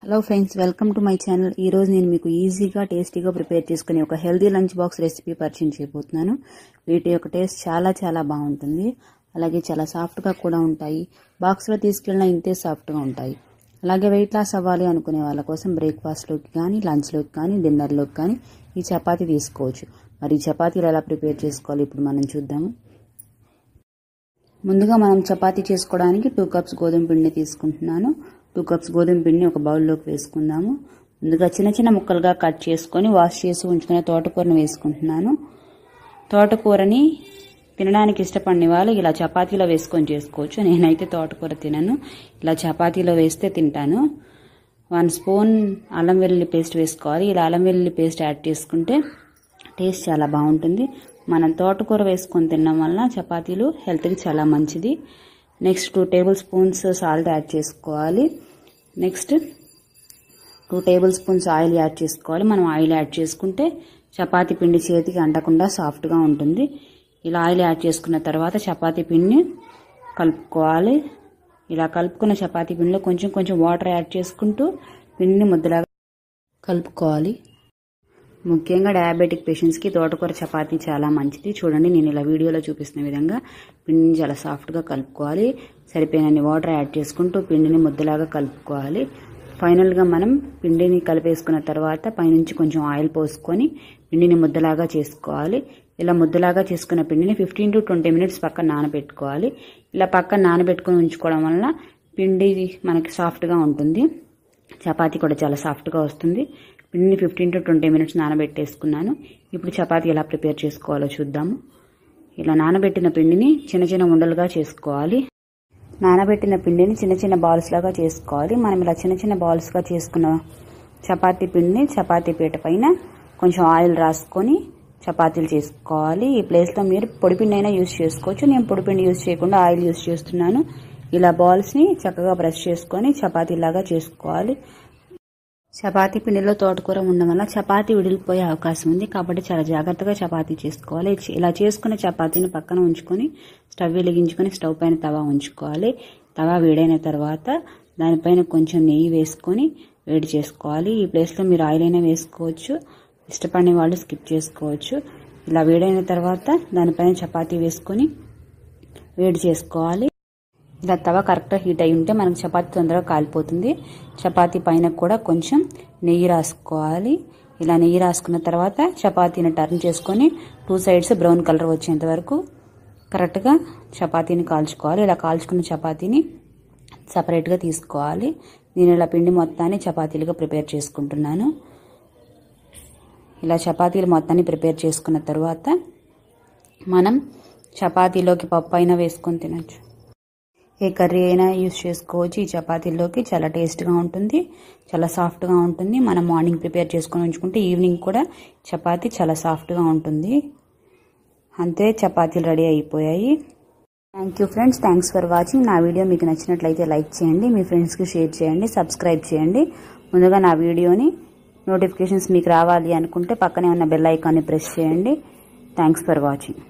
Hello friends, welcome to my channel. ఈ రోజు నేను మీకు ఈజీగా టేస్టీగా ప్రిపేర్ చేసుకునే ఒక హెల్దీ లంచ్ బాక్స్ రెసిపీ పరిచయం చేయబోతున్నాను. వీటి యొక్క టేస్ట్ చాలా బాగుంటుంది. అలాగే చాలా సాఫ్ట్గా కూడా ఉంటాయి. బాక్స్లో తీసుకెళ్ళినా ఇంతే సాఫ్ట్గా ఉంటాయి. అలాగే వెయిట్ లాస్ అవ్వాలి అనుకునే వాళ్ళ కోసం బ్రేక్ఫాస్ట్లోకి కానీ, లంచ్లోకి కానీ, డిన్నర్లోకి కానీ ఈ చపాతీ తీసుకోవచ్చు. మరి ఈ చపాతీలు ఎలా ప్రిపేర్ చేసుకోవాలి ఇప్పుడు మనం చూద్దాము. ముందుగా మనం చపాతీ చేసుకోవడానికి 2 కప్స్ గోధుమ పిండిని తీసుకుంటున్నాను. 2 కప్స్ గోధుమ పిండిని ఒక బౌల్లోకి వేసుకుందాము. ముందుగా చిన్న ముక్కలుగా కట్ చేసుకొని వాష్ చేసి ఉంచుకునే తోటకూరను వేసుకుంటున్నాను. తోటకూరని తినడానికి ఇష్టపడిన వాళ్ళు ఇలా చపాతీలో వేసుకొని చేసుకోవచ్చు. నేనైతే తోటకూర తినను, ఇలా చపాతీలో వేస్తే తింటాను. 1 స్పూన్ అల్లం వెల్లుల్లి పేస్ట్ వేసుకోవాలి. ఇలా అల్లం వెల్లుల్లి పేస్ట్ యాడ్ చేసుకుంటే టేస్ట్ చాలా బాగుంటుంది. మనం తోటకూర వేసుకొని తినడం వల్ల చపాతీలు హెల్త్కి చాలా మంచిది. Next 2 tablespoons salt add చేసుకోవాలి. Next 2 tablespoons oil add చేసుకోవాలి. మనం ఆయిల్ యాడ్ చేసుకుంటే చపాతీ పిండి చేతికి అంటకుండా సాఫ్ట్గా ఉంటుంది. ఇలా ఆయిల్ యాడ్ చేసుకున్న తర్వాత చపాతీ పిండిని కలుపుకోవాలి. ఇలా కలుపుకున్న చపాతీ పిండిలో కొంచెం వాటర్ యాడ్ చేసుకుంటూ పిండిని ముద్దలాగా కలుపుకోవాలి. ముఖ్యంగా డయాబెటిక్ పేషెంట్స్కి తోటకూర చపాతీ చాలా మంచిది. చూడండి, నేను ఇలా వీడియోలో చూపిస్తున్న విధంగా పిండిని చాలా సాఫ్ట్గా కలుపుకోవాలి. సరిపోయినన్ని వాటర్ యాడ్ చేసుకుంటూ పిండిని ముద్దలాగా కలుపుకోవాలి. ఫైనల్గా మనం పిండిని కలిపేసుకున్న తర్వాత పైనుంచి కొంచెం ఆయిల్ పోసుకొని పిండిని ముద్దలాగా చేసుకోవాలి. ఇలా ముద్దలాగా చేసుకున్న పిండిని 15 to 20 మినిట్స్ పక్కన నానబెట్టుకోవాలి. ఇలా పక్కన నానబెట్టుకుని ఉంచుకోవడం వల్ల పిండి మనకి సాఫ్ట్గా ఉంటుంది. చపాతీ కూడా చాలా సాఫ్ట్గా వస్తుంది. పిండిని 15 to 20 మినిట్స్ నానబెట్టేసుకున్నాను. ఇప్పుడు చపాతీ ఎలా ప్రిపేర్ చేసుకోవాలో చూద్దాము. ఇలా నానబెట్టిన పిండిని చిన్న ఉండలుగా చేసుకోవాలి. నానబెట్టిన పిండిని చిన్న బాల్స్ లాగా చేసుకోవాలి. మనం ఇలా చిన్న బాల్స్గా చేసుకున్న చపాతీ పిండిని చపాతీ పీట పైన కొంచెం ఆయిల్ రాసుకొని చపాతీలు చేసుకోవాలి. ఈ ప్లేస్లో మీరు పొడిపిండి అయినా యూజ్ చేసుకోవచ్చు. నేను పొడిపిండి యూజ్ చేయకుండా ఆయిల్ యూజ్ చేస్తున్నాను. ఇలా బాల్స్ని చక్కగా బ్రష్ చేసుకొని చపాతీలాగా చేసుకోవాలి. చపాతీ పిండిలో తోటకూర ఉండడం వల్ల చపాతీ విడిలిపోయే అవకాశం ఉంది. కాబట్టి చాలా జాగ్రత్తగా చపాతీ చేసుకోవాలి. ఇలా చేసుకున్న చపాతీని పక్కన ఉంచుకొని స్టవ్ వెలిగించుకొని స్టవ్ పైన తవా ఉంచుకోవాలి. తవా వేడైన తర్వాత దానిపైన కొంచెం నెయ్యి వేసుకొని వేడి చేసుకోవాలి. ఈ ప్లేస్లో మీరు ఆయిల్ అయినా వేసుకోవచ్చు, ఇష్టపడిన వాళ్ళు స్కిప్ చేసుకోవచ్చు. ఇలా వేడైన తర్వాత దానిపైన చపాతీ వేసుకొని వేడి చేసుకోవాలి. ఇలా తవ కరెక్ట్గా హీట్ అయి ఉంటే మనకు చపాతీ తొందరగా కాలిపోతుంది. చపాతీ పైన కూడా కొంచెం నెయ్యి రాసుకోవాలి. ఇలా నెయ్యి రాసుకున్న తర్వాత చపాతీని టర్న్ చేసుకొని 2 సైడ్స్ బ్రౌన్ కలర్ వచ్చేంత వరకు కరెక్ట్గా చపాతీని కాల్చుకోవాలి. ఇలా కాల్చుకున్న చపాతీని సపరేట్గా తీసుకోవాలి. నేను ఇలా పిండి మొత్తాన్ని చపాతీలుగా ప్రిపేర్ చేసుకుంటున్నాను. ఇలా చపాతీలు మొత్తాన్ని ప్రిపేర్ చేసుకున్న తర్వాత మనం చపాతీలోకి పప్పు అయినా వేసుకొని తినచ్చు. ఏ కర్రీ అయినా యూజ్ చేసుకోవచ్చు. ఈ చపాతీల్లోకి చాలా టేస్ట్గా ఉంటుంది, చాలా సాఫ్ట్గా ఉంటుంది. మనం మార్నింగ్ ప్రిపేర్ చేసుకొని ఉంచుకుంటే ఈవినింగ్ కూడా చపాతీ చాలా సాఫ్ట్గా ఉంటుంది. అంతే, చపాతీలు రెడీ అయిపోయాయి. Thank you friends, thanks for watching. నా వీడియో మీకు నచ్చినట్లయితే లైక్ చేయండి, మీ ఫ్రెండ్స్కి షేర్ చేయండి, సబ్స్క్రైబ్ చేయండి. ముందుగా నా వీడియోని నోటిఫికేషన్స్ మీకు రావాలి అనుకుంటే పక్కనే ఉన్న బెల్ ఐకాన్ని ప్రెస్ చేయండి. Thanks for watching.